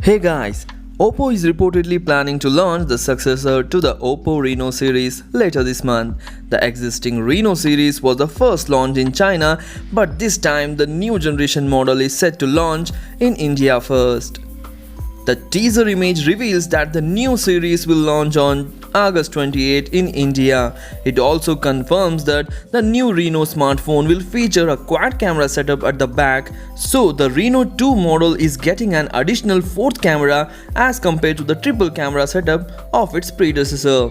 Hey guys, OPPO is reportedly planning to launch the successor to the OPPO Reno series later this month. The existing Reno series was the first launch in China, but this time the new generation model is set to launch in India first. The teaser image reveals that the new series will launch on August 28 in India. It also confirms that the new Reno smartphone will feature a quad camera setup at the back, so the Reno 2 model is getting an additional fourth camera as compared to the triple camera setup of its predecessor.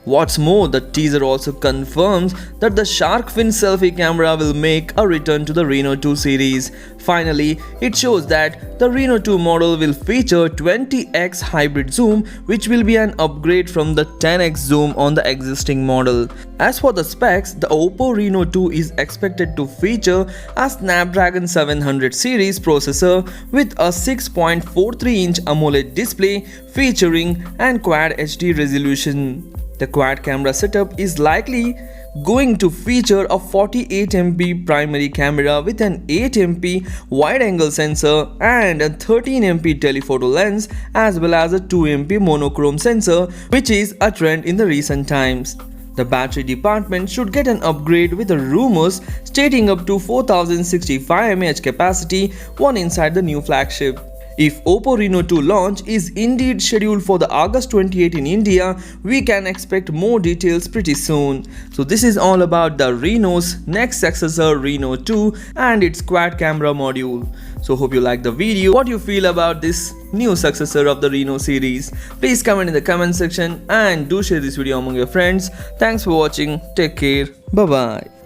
What's more, the teaser also confirms that the shark fin selfie camera will make a return to the Reno 2 series. Finally, it shows that the Reno 2 model will feature 20x hybrid zoom, which will be an upgrade from the 10x zoom on the existing model. As for the specs, the OPPO Reno 2 is expected to feature a Snapdragon 700 series processor with a 6.43-inch AMOLED display featuring an Quad HD resolution. The quad camera setup is likely going to feature a 48MP primary camera with an 8MP wide-angle sensor and a 13MP telephoto lens, as well as a 2MP monochrome sensor, which is a trend in the recent times. The battery department should get an upgrade, with the rumors stating up to 4065 mAh capacity one inside the new flagship. If OPPO Reno 2 launch is indeed scheduled for the August 28 in India, we can expect more details pretty soon. So this is all about the Reno's next successor Reno 2 and its quad camera module. So hope you like the video. What do you feel about this new successor of the Reno series? Please comment in the comment section and do share this video among your friends. Thanks for watching. Take care. Bye bye.